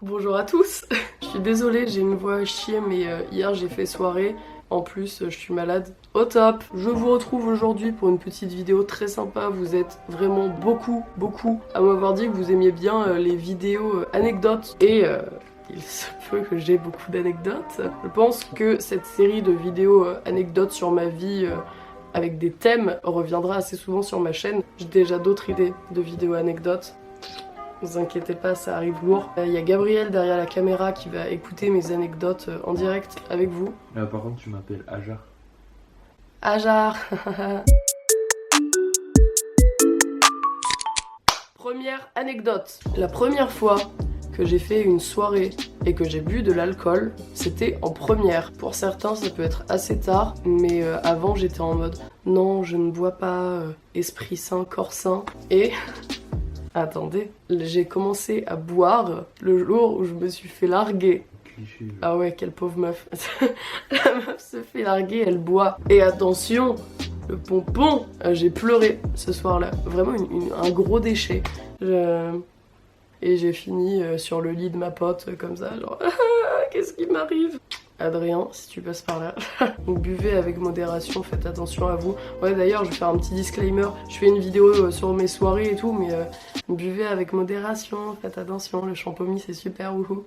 Bonjour à tous. Je suis désolée, j'ai une voix à chier, mais hier j'ai fait soirée. En plus, je suis malade. Au top. Je vous retrouve aujourd'hui pour une petite vidéo très sympa. Vous êtes vraiment beaucoup à m'avoir dit que vous aimiez bien les vidéos anecdotes. Et il se peut que j'ai beaucoup d'anecdotes. Je pense que cette série de vidéos anecdotes sur ma vie avec des thèmes reviendra assez souvent sur ma chaîne. J'ai déjà d'autres idées de vidéos anecdotes. Ne vous inquiétez pas, ça arrive lourd. Il y a Gabriel derrière la caméra qui va écouter mes anecdotes en direct avec vous. Par contre, tu m'appelles Ajar. Ajar. Première anecdote. La première fois que j'ai fait une soirée et que j'ai bu de l'alcool, c'était en première. Pour certains, ça peut être assez tard, mais avant, j'étais en mode non, je ne bois pas, esprit sain, corps sain. Et attendez, j'ai commencé à boire le jour où je me suis fait larguer. Cliché. Ah ouais, quelle pauvre meuf. La meuf se fait larguer, elle boit. Et attention, le pompon, j'ai pleuré ce soir-là. Vraiment un gros déchet. Et j'ai fini sur le lit de ma pote comme ça, genre qu'est-ce qui m'arrive? Adrien, si tu passes par là. Donc buvez avec modération, faites attention à vous. Ouais, d'ailleurs, je vais faire un petit disclaimer. Je fais une vidéo sur mes soirées et tout, mais buvez avec modération, faites attention. Le champomis, c'est super, wouhou.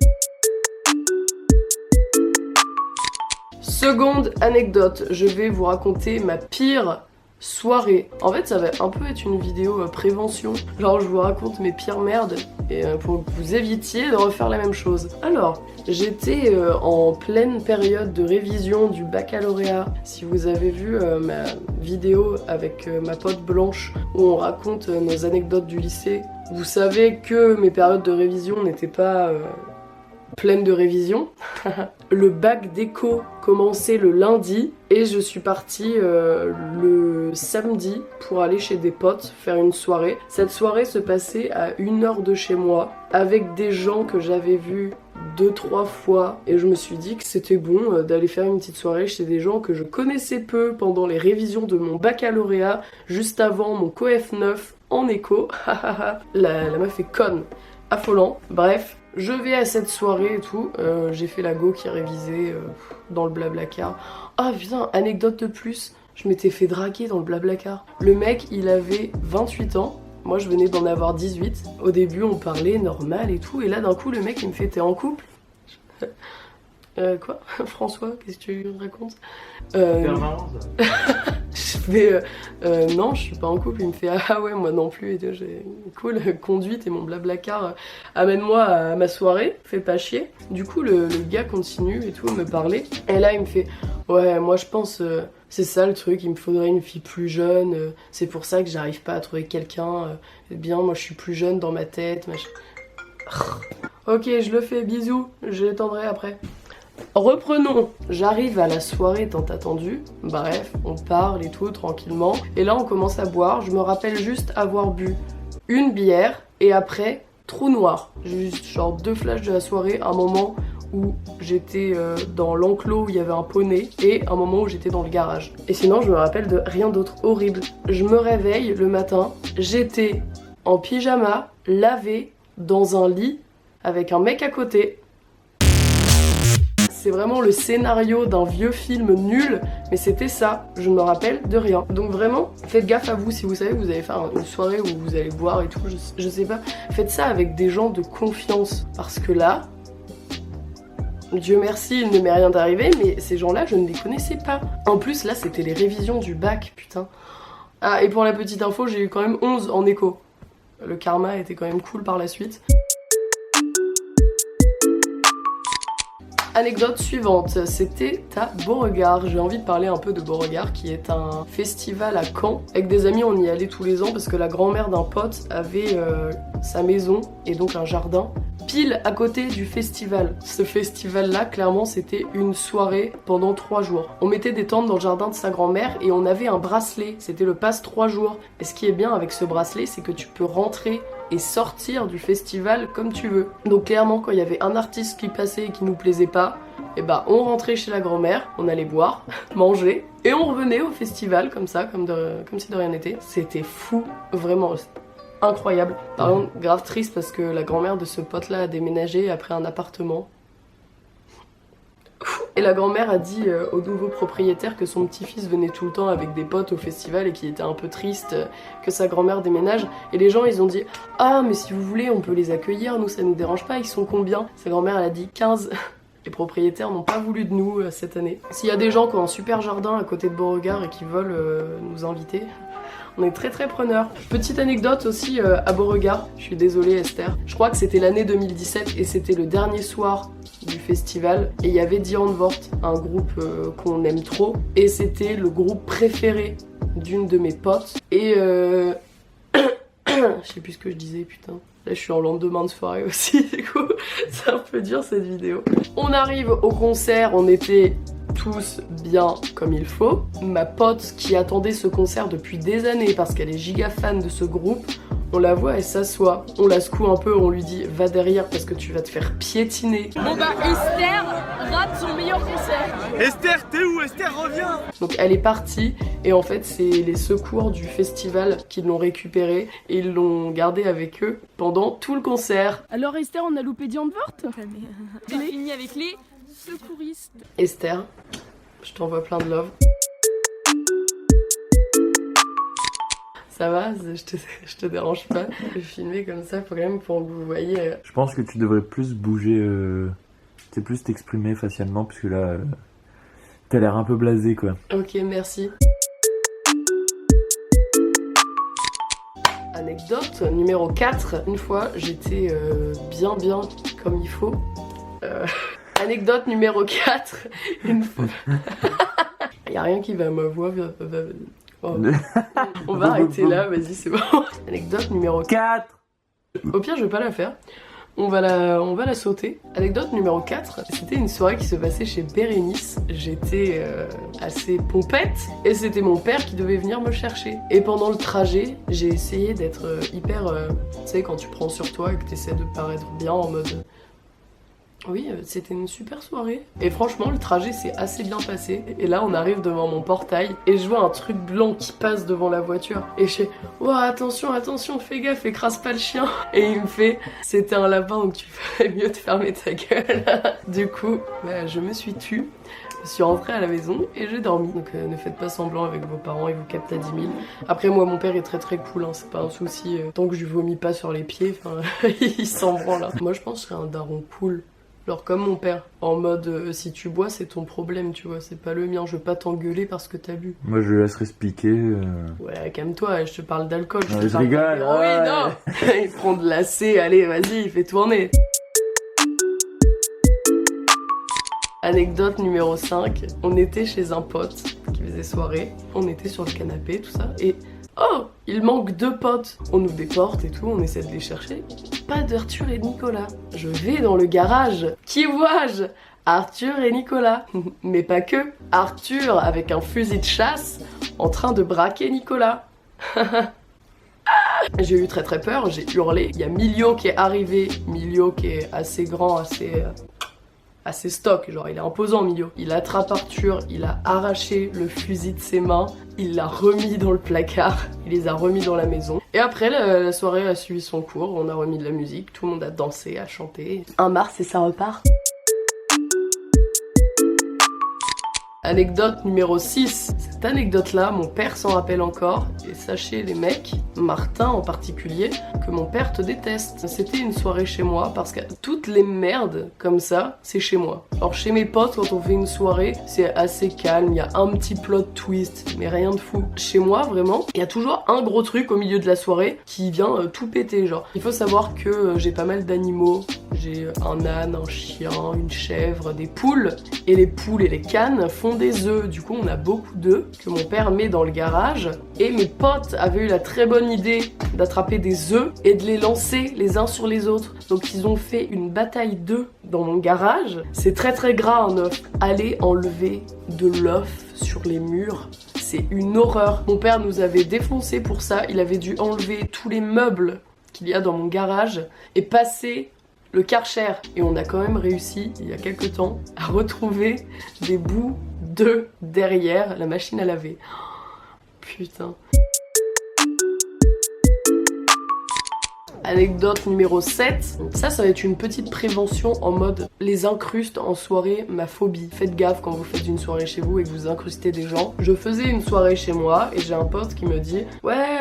Seconde anecdote, je vais vous raconter ma pire soirée. En fait, ça va un peu être une vidéo prévention. Genre, je vous raconte mes pires merdes et pour que vous évitiez de refaire la même chose. Alors, j'étais en pleine période de révision du baccalauréat. Si vous avez vu ma vidéo avec ma pote Blanche où on raconte nos anecdotes du lycée, vous savez que mes périodes de révision n'étaient pas pleine de révision. Le bac d'éco commençait le lundi et je suis partie le samedi pour aller chez des potes faire une soirée. Cette soirée se passait à 1 heure de chez moi avec des gens que j'avais vus 2-3 fois et je me suis dit que c'était bon d'aller faire une petite soirée chez des gens que je connaissais peu pendant les révisions de mon baccalauréat, juste avant mon coef 9 en éco. La meuf est conne, affolant. Bref, je vais à cette soirée et tout, j'ai fait la go qui révisait dans le Blablacar. Ah putain, anecdote de plus, je m'étais fait draguer dans le Blablacar. Le mec, il avait 28 ans, moi je venais d'en avoir 18. Au début on parlait normal et tout, et là d'un coup le mec il me fait t'es en couple? Quoi? François, qu'est-ce que tu racontes? Super marrant ça. Je fais non, je suis pas en couple. Il me fait ah ouais, moi non plus. Et tout, j'ai cool, conduite et mon blablacar, amène-moi à ma soirée, fais pas chier. Du coup, le gars continue et tout, me parler. Et là, il me fait ouais, moi je pense c'est ça le truc, il me faudrait une fille plus jeune. C'est pour ça que j'arrive pas à trouver quelqu'un. Bien, moi je suis plus jeune dans ma tête. Machin. Ok, je le fais, bisous, je l'étendrai après. Reprenons, j'arrive à la soirée tant attendue, bref, on parle et tout tranquillement, et là on commence à boire, je me rappelle juste avoir bu une bière, et après, trou noir, juste genre 2 flashs de la soirée, un moment où j'étais dans l'enclos où il y avait un poney, et un moment où j'étais dans le garage. Et sinon je me rappelle de rien d'autre, horrible. Je me réveille le matin, j'étais en pyjama, lavé, dans un lit, avec un mec à côté. C'est vraiment le scénario d'un vieux film nul, mais c'était ça, je ne me rappelle de rien. Donc vraiment, faites gaffe à vous, si vous savez que vous allez faire une soirée où vous allez boire et tout, je sais pas. Faites ça avec des gens de confiance, parce que là, Dieu merci, il ne m'est rien arrivé, mais ces gens-là, je ne les connaissais pas. En plus, là, c'était les révisions du bac, putain. Ah, et pour la petite info, j'ai eu quand même 11 en éco. Le karma était quand même cool par la suite. Anecdote suivante, c'était à Beauregard. J'ai envie de parler un peu de Beauregard, qui est un festival à Caen. Avec des amis, on y allait tous les ans parce que la grand-mère d'un pote avait sa maison et donc un jardin pile à côté du festival. Ce festival-là, clairement, c'était une soirée pendant 3 jours. On mettait des tentes dans le jardin de sa grand-mère et on avait un bracelet. C'était le passe 3 jours. Et ce qui est bien avec ce bracelet, c'est que tu peux rentrer et sortir du festival comme tu veux. Donc clairement, quand il y avait un artiste qui passait et qui nous plaisait pas, et bah on rentrait chez la grand-mère, on allait boire, manger, et on revenait au festival comme ça, comme si de rien n'était. C'était fou, vraiment. incroyable. Par contre, grave triste parce que la grand-mère de ce pote-là a déménagé après un appartement. Et la grand-mère a dit au nouveau propriétaire que son petit-fils venait tout le temps avec des potes au festival et qu'il était un peu triste que sa grand-mère déménage. Et les gens ils ont dit « Ah mais si vous voulez on peut les accueillir, nous ça nous dérange pas, ils sont combien ?» Sa grand-mère elle a dit 15. Les propriétaires n'ont pas voulu de nous cette année. S'il y a des gens qui ont un super jardin à côté de Beauregard et qui veulent nous inviter, on est très preneurs. Petite anecdote aussi à Beauregard, je suis désolée Esther. Je crois que c'était l'année 2017 et c'était le dernier soir du festival. Et il y avait Die Antwoord, un groupe qu'on aime trop. Et c'était le groupe préféré d'une de mes potes. Et je sais plus ce que je disais, putain. Là je suis en lendemain de soirée aussi, du coup c'est un peu dur cette vidéo. On arrive au concert, on était tous bien comme il faut. Ma pote qui attendait ce concert depuis des années parce qu'elle est giga fan de ce groupe, on la voit, elle s'assoit, on la secoue un peu, on lui dit va derrière parce que tu vas te faire piétiner. Bon bah Esther rate son meilleur concert. Esther, t'es où? Esther, reviens! Donc elle est partie et en fait c'est les secours du festival qui l'ont récupérée et ils l'ont gardée avec eux pendant tout le concert. Alors Esther, on a loupé Die Antwoord. J'ai fini avec les secouristes. Esther, je t'envoie plein de love. Ça va, je te dérange pas. Je vais filmer comme ça quand même pour que vous voyez. Je pense que tu devrais plus bouger, plus t'exprimer facialement, parce que là, t'as l'air un peu blasé quoi. Ok, merci. Anecdote numéro 4. Une fois, j'étais bien comme il faut. Anecdote numéro 4. Une fois... Y a rien qui va à ma voix. Oh. On va arrêter là, vas-y c'est bon. Anecdote numéro 4. Au pire je vais pas la faire. On va la sauter. Anecdote numéro 4. C'était une soirée qui se passait chez Bérénice. J'étais assez pompette et c'était mon père qui devait venir me chercher. Et pendant le trajet, j'ai essayé d'être hyper... tu sais quand tu prends sur toi et que tu essaies de paraître bien en mode... Oui, c'était une super soirée. Et franchement, le trajet s'est assez bien passé. Et là, on arrive devant mon portail et je vois un truc blanc qui passe devant la voiture. Et je fais « Ouah, attention, fais gaffe, écrase pas le chien !» Et il me fait « C'était un lapin, donc tu ferais mieux de fermer ta gueule. » Du coup, bah, je me suis tue. Je suis rentrée à la maison et j'ai dormi. Donc ne faites pas semblant avec vos parents, ils vous captent à 10 000. Après moi mon père est très cool, hein, c'est pas un souci. Tant que je lui vomis pas sur les pieds, il s'en branle là. Moi je pense que je serais un daron cool. Genre comme mon père, en mode si tu bois c'est ton problème, tu vois, c'est pas le mien, je veux pas t'engueuler parce que t'as bu. Moi je le laisserai se piquer. Ouais, calme-toi, je te parle d'alcool. Je rigole. Oh, oui, non. Il prend de la C, allez vas-y, il fait tourner. Anecdote numéro 5, on était chez un pote qui faisait soirée, on était sur le canapé, tout ça, et oh, il manque 2 potes. On ouvre des portes et tout, on essaie de les chercher. Pas d'Arthur et Nicolas. Je vais dans le garage. Qui vois-je? Arthur et Nicolas. Mais pas que. Arthur avec un fusil de chasse en train de braquer Nicolas. J'ai eu très peur, j'ai hurlé. Il y a Milio qui est arrivé. Milio qui est assez grand, assez stock, genre il est imposant Milio. Il attrape Arthur, il a arraché le fusil de ses mains, il l'a remis dans le placard, il les a remis dans la maison. Et après la soirée a suivi son cours, on a remis de la musique, tout le monde a dansé, a chanté. 1 mars et ça repart. Anecdote numéro 6. Cette anecdote-là, mon père s'en rappelle encore. Et sachez les mecs, Martin en particulier, que mon père te déteste. C'était une soirée chez moi parce que toutes les merdes comme ça, c'est chez moi. Alors chez mes potes, quand on fait une soirée, c'est assez calme, il y a un petit plot twist, mais rien de fou. Chez moi, vraiment, il y a toujours un gros truc au milieu de la soirée qui vient tout péter, genre. Il faut savoir que j'ai pas mal d'animaux. J'ai un âne, un chien, une chèvre, des poules. Et les poules et les cannes font des œufs. Du coup, on a beaucoup d'œufs que mon père met dans le garage. Et mes potes avaient eu la très bonne idée d'attraper des œufs et de les lancer les uns sur les autres. Donc ils ont fait une bataille d'œufs dans mon garage. C'est très gras un œuf. Allez enlever de l'œuf sur les murs. C'est une horreur. Mon père nous avait défoncé pour ça. Il avait dû enlever tous les meubles qu'il y a dans mon garage et passer le Karcher. Et on a quand même réussi, il y a quelques temps, à retrouver des bouts d'œufs derrière la machine à laver. Oh, putain. Anecdote numéro 7. Ça va être une petite prévention en mode les incrustes en soirée, ma phobie. Faites gaffe quand vous faites une soirée chez vous et que vous incrustez des gens. Je faisais une soirée chez moi et j'ai un pote qui me dit ouais,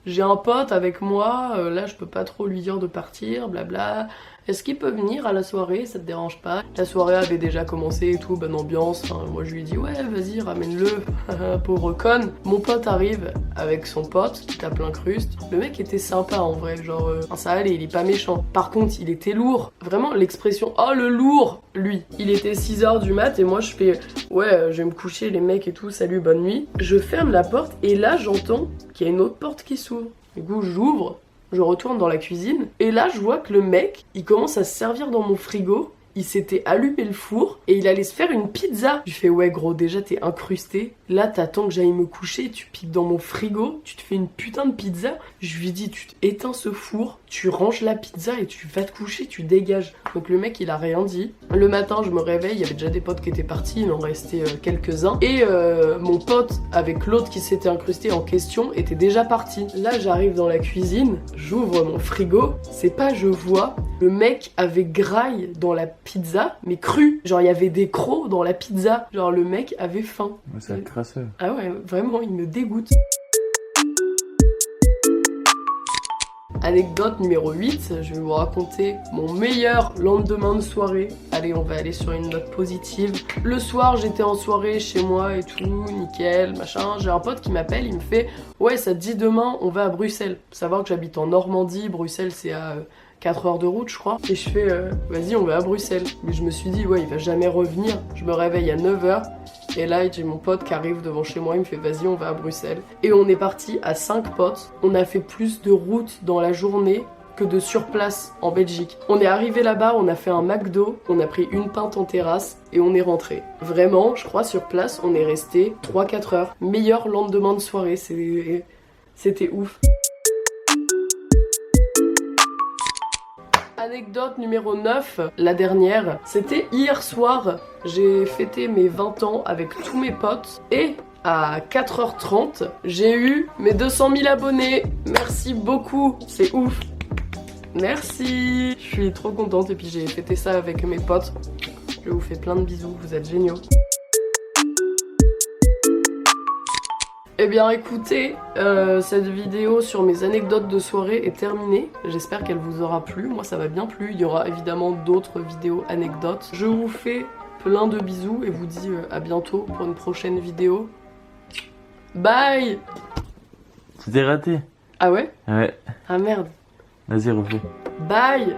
j'ai un pote avec moi, là je peux pas trop lui dire de partir, blabla. Est-ce qu'il peut venir à la soirée, ça te dérange pas? La soirée avait déjà commencé et tout, bonne ambiance. Enfin, moi je lui ai dit ouais vas-y ramène-le, pauvre conne. Mon pote arrive avec son pote qui tape l'incruste. Le mec était sympa en vrai, genre ça allait, il est pas méchant. Par contre il était lourd, vraiment l'expression oh le lourd, lui. Il était 6h du mat et moi je fais ouais je vais me coucher les mecs et tout, salut bonne nuit. Je ferme la porte et là j'entends qu'il y a une autre porte qui s'ouvre. Du coup j'ouvre. Je retourne dans la cuisine et là je vois que le mec il commence à se servir dans mon frigo. Il s'était allumé le four et il allait se faire une pizza. Je fais ouais gros déjà t'es incrusté. Là t'attends que j'aille me coucher, tu piques dans mon frigo, tu te fais une putain de pizza. Je lui dis tu éteins ce four, tu ranges la pizza et tu vas te coucher, tu dégages. Donc le mec il a rien dit. Le matin je me réveille, il y avait déjà des potes qui étaient partis, il en restait quelques-uns. Et mon pote avec l'autre qui s'était incrusté en question était déjà parti. Là j'arrive dans la cuisine, j'ouvre mon frigo, c'est pas je vois, le mec avait graille dans la pizza, mais cru. Genre il y avait des crocs dans la pizza. Genre le mec avait faim. Ouais, c'est un crasseux. Ah ouais, vraiment, il me dégoûte. Anecdote numéro 8, je vais vous raconter mon meilleur lendemain de soirée. Allez, on va aller sur une note positive. Le soir, j'étais en soirée chez moi et tout, nickel, machin. J'ai un pote qui m'appelle, il me fait « Ouais, ça te dit demain, on va à Bruxelles. » Faut savoir que j'habite en Normandie, Bruxelles c'est à 4 heures de route je crois. Et je fais vas-y on va à Bruxelles. Mais je me suis dit ouais il va jamais revenir. Je me réveille à 9h et là j'ai mon pote qui arrive devant chez moi, il me fait vas-y on va à Bruxelles. Et on est parti à 5 potes. On a fait plus de route dans la journée que de sur place en Belgique. On est arrivé là-bas, on a fait un McDo, on a pris une pinte en terrasse et on est rentré. Vraiment, je crois sur place on est resté 3-4 heures. Meilleur lendemain de soirée, c'était ouf. Anecdote numéro 9, la dernière, c'était hier soir, j'ai fêté mes 20 ans avec tous mes potes et à 4h30, j'ai eu mes 200 000 abonnés. Merci beaucoup, c'est ouf. Merci, je suis trop contente et puis j'ai fêté ça avec mes potes. Je vous fais plein de bisous, vous êtes géniaux. Eh bien écoutez, cette vidéo sur mes anecdotes de soirée est terminée. J'espère qu'elle vous aura plu, moi ça m'a bien plu. Il y aura évidemment d'autres vidéos anecdotes. Je vous fais plein de bisous et vous dis à bientôt pour une prochaine vidéo. Bye. C'était raté. Ah ouais? Ouais. Ah merde. Vas-y refais. Bye.